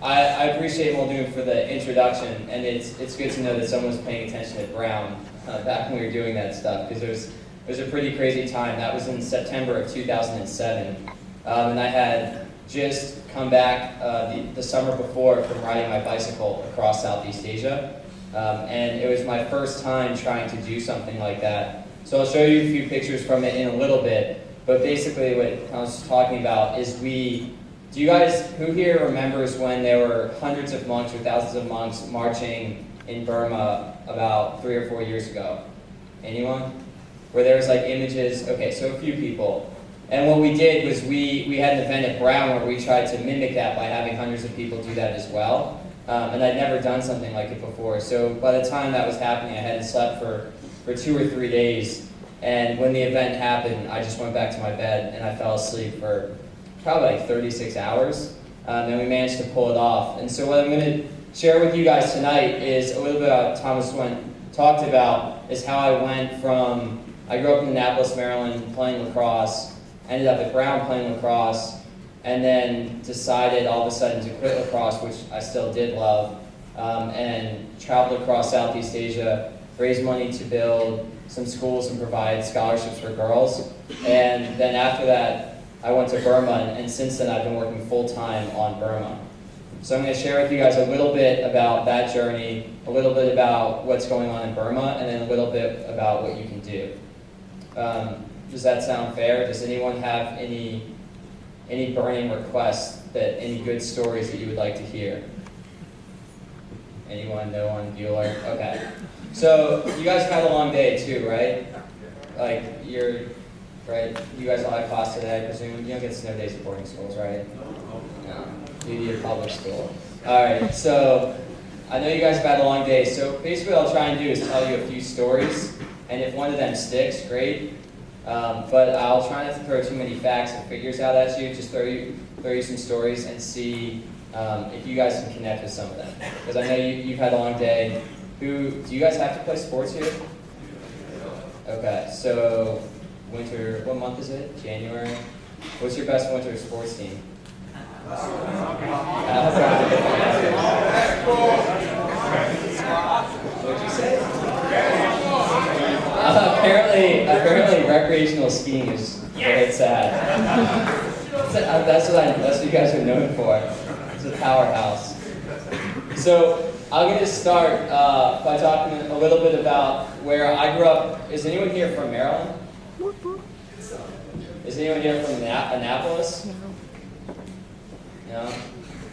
I appreciate Muldoon for the introduction, and it's good to know that someone's paying attention at Brown back when we were doing that stuff, because it was a pretty crazy time. That was in September of 2007, and I had just come back the summer before from riding my bicycle across Southeast Asia, and it was my first time trying to do something like that. So I'll show you a few pictures from it in a little bit, but basically what I was talking about is do you guys, who here remembers when there were hundreds of monks or thousands of monks marching in Burma about 3 or 4 years ago? Anyone? Where there was like images, okay, so a few people. And what we did was we had an event at Brown where we tried to mimic that by having hundreds of people do that as well. And I'd never done something like it before. So by the time that was happening, I hadn't slept for 2 or 3 days. And when the event happened, I just went back to my bed and I fell asleep for probably like 36 hours. And we managed to pull it off. And so what I'm going to share with you guys tonight is a little bit about Thomas talked about, is how I went from, I grew up in Annapolis, Maryland, playing lacrosse, ended up at Brown playing lacrosse, and then decided all of a sudden to quit lacrosse, which I still did love, and traveled across Southeast Asia, raised money to build some schools and provide scholarships for girls. And then after that, I went to Burma, and since then I've been working full-time on Burma. So I'm going to share with you guys a little bit about that journey, a little bit about what's going on in Burma, and then a little bit about what you can do. Does that sound fair? Does anyone have any burning requests, any good stories that you would like to hear? Anyone? No one? Bueller? Okay. So you guys had a long day too, right? Like right? You guys all had class today, I presume. You don't get snow days at boarding schools, right? No. You need a public school. All right. So I know you guys have had a long day. So basically, what I'll try and do is tell you a few stories, and if one of them sticks, great. But I'll try not to throw too many facts and figures out at you. Just throw you some stories and see if you guys can connect with some of them. Because I know you've had a long day. Do you guys have to play sports here? Okay, so winter, what month is it? January? What's your best winter sports team? What'd you say? Apparently recreational skiing is very sad. That's what you guys are known for. It's a powerhouse. So I'm going to start by talking a little bit about where I grew up. Is anyone here from Maryland? Is anyone here from Annapolis? No?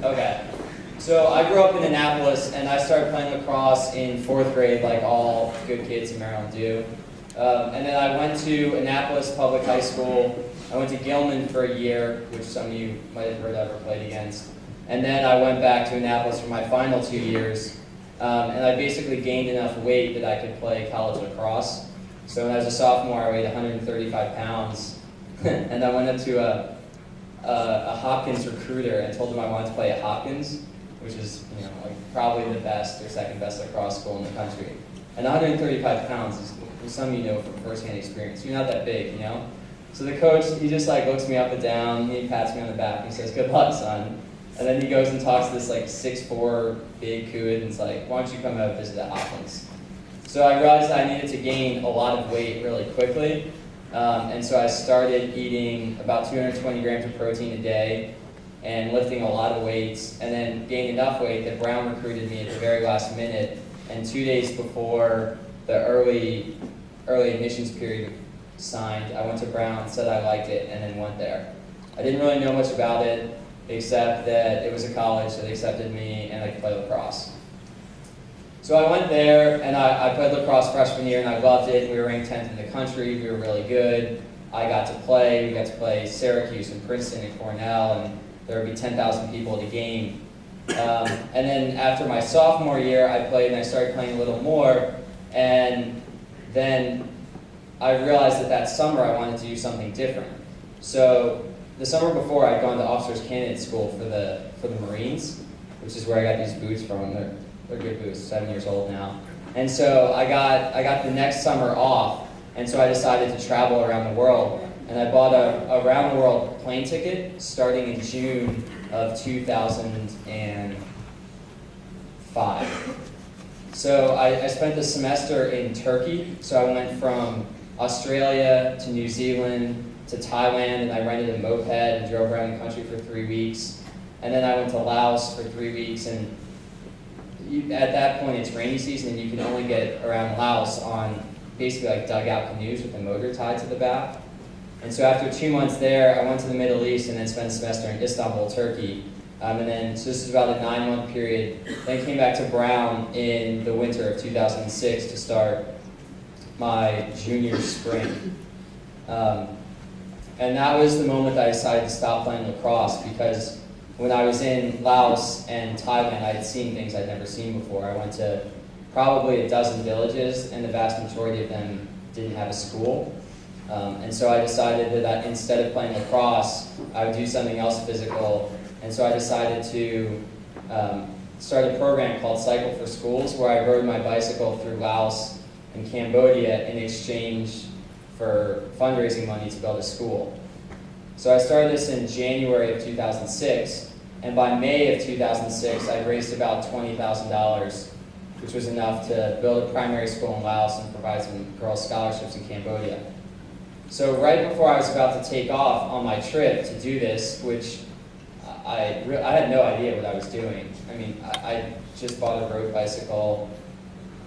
Okay. So I grew up in Annapolis, and I started playing lacrosse in 4th grade, like all good kids in Maryland do. And then I went to Annapolis Public High School. I went to Gilman for a year, which some of you might have heard of or played against. And then I went back to Annapolis for my final 2 years. And I basically gained enough weight that I could play college lacrosse. So when I was a sophomore, I weighed 135 pounds. And I went up to a Hopkins recruiter and told him I wanted to play at Hopkins, which is like probably the best or second best lacrosse school in the country. And 135 pounds is, some of you know from firsthand experience, you're not that big, So the coach, he just like looks me up and down, he pats me on the back, and he says, "Good luck, son." And then he goes and talks to this like 6'4" big Kuid, and it's like, "Why don't you come out and visit at Hopkins?" So I realized that I needed to gain a lot of weight really quickly. And so I started eating about 220 grams of protein a day and lifting a lot of weights, and then gained enough weight that Brown recruited me at the very last minute. And 2 days before the early admissions period signed, I went to Brown, said I liked it, and then went there. I didn't really know much about it, except that it was a college, so they accepted me, and I could play lacrosse. So I went there, and I played lacrosse freshman year, and I loved it. We were ranked 10th in the country. We were really good. We got to play Syracuse and Princeton and Cornell, and there would be 10,000 people at a game. And then after my sophomore year, I played, and I started playing a little more, and then I realized that summer I wanted to do something different. So the summer before, I'd gone to Officers Candidate School for the Marines, which is where I got these boots from. They're good boots, 7 years old now. And so I got the next summer off, and so I decided to travel around the world. and I bought a round-the-world plane ticket starting in June of 2005. So I spent the semester in Turkey. So I went from Australia to New Zealand to Thailand, and I rented a moped and drove around the country for 3 weeks. And then I went to Laos for 3 weeks, and at that point it's rainy season, and you can only get around Laos on basically like dugout canoes with a motor tied to the back. And so after 2 months there, I went to the Middle East and then spent a semester in Istanbul, Turkey. So this is about a 9-month period. Then came back to Brown in the winter of 2006 to start my junior spring. And that was the moment that I decided to stop playing lacrosse, because when I was in Laos and Thailand, I had seen things I'd never seen before. I went to probably a dozen villages, and the vast majority of them didn't have a school. And so I decided that instead of playing lacrosse, I would do something else physical. And so I decided to start a program called Cycle for Schools, where I rode my bicycle through Laos and Cambodia in exchange for fundraising money to build a school. So I started this in January of 2006, and by May of 2006, I raised about $20,000, which was enough to build a primary school in Laos and provide some girls' scholarships in Cambodia. So right before I was about to take off on my trip to do this, which I had no idea what I was doing. I mean, I just bought a road bicycle.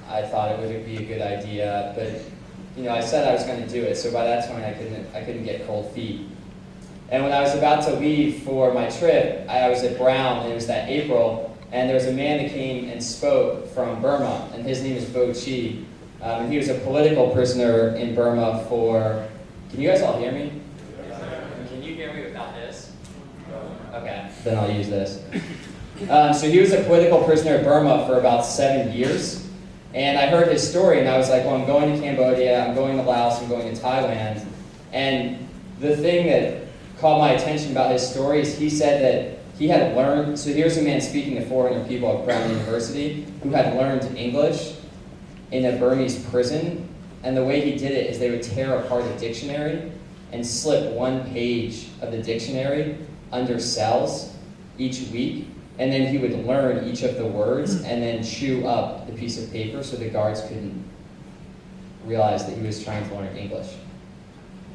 I thought it would be a good idea, but I said I was going to do it. So by that point, I couldn't get cold feet. And when I was about to leave for my trip, I was at Brown, and it was that April, and there was a man that came and spoke from Burma, and his name is Bo Chi. And he was a political prisoner in Burma for... Can you guys all hear me? Can you hear me without this? Okay, then I'll use this. So he was a political prisoner in Burma for about 7 years. And I heard his story, and I was like, well, I'm going to Cambodia, I'm going to Laos, I'm going to Thailand. And the thing that caught my attention about his story is he said that he had learned, so here's a man speaking to 400 people at Brown University who had learned English in a Burmese prison. And the way he did it is they would tear apart a dictionary and slip one page of the dictionary under cells each week. And then he would learn each of the words and then chew up the piece of paper so the guards couldn't realize that he was trying to learn English.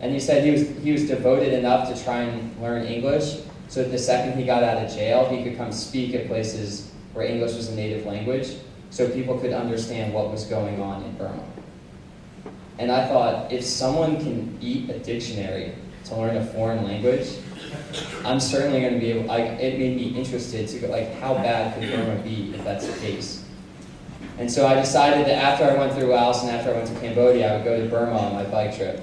And he said he was devoted enough to try and learn English so that the second he got out of jail, he could come speak at places where English was a native language so people could understand what was going on in Burma. And I thought, if someone can eat a dictionary to learn a foreign language, I'm certainly going to be able, it made me interested to go, how bad could Burma be if that's the case? And so I decided that after I went through Laos and after I went to Cambodia, I would go to Burma on my bike trip.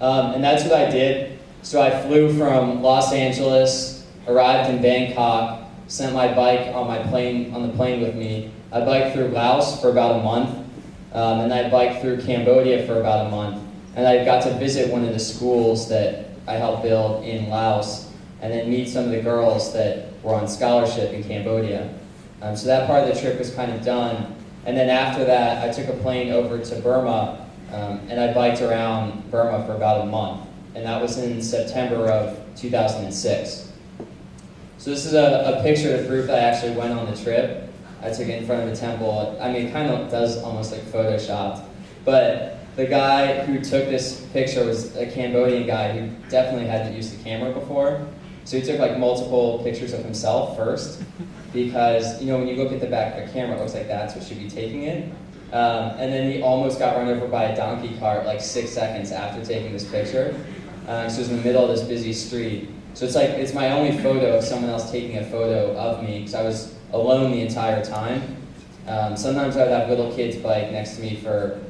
And that's what I did. So I flew from Los Angeles, arrived in Bangkok, sent my bike on the plane with me. I biked through Laos for about a month, and I biked through Cambodia for about a month. And I got to visit one of the schools that I helped build in Laos, and then meet some of the girls that were on scholarship in Cambodia. So that part of the trip was kind of done. And then after that, I took a plane over to Burma, and I biked around Burma for about a month. And that was in September of 2006. So this is a picture to prove that I actually went on the trip. I took it in front of a temple. I mean, it kind of does almost like Photoshopped. But the guy who took this picture was a Cambodian guy who definitely hadn't used the camera before. So he took multiple pictures of himself first, because when you look at the back of the camera, it looks like that's what should be taking it. And then he almost got run over by a donkey cart 6 seconds after taking this picture. So it was in the middle of this busy street. So it's my only photo of someone else taking a photo of me, because I was alone the entire time. Sometimes I would have little kids bike next to me for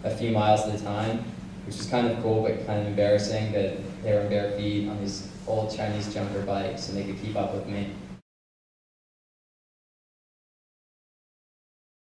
a few miles at a time, which is kind of cool but kind of embarrassing that they were bare feet on these old Chinese junker bikes and they could keep up with me.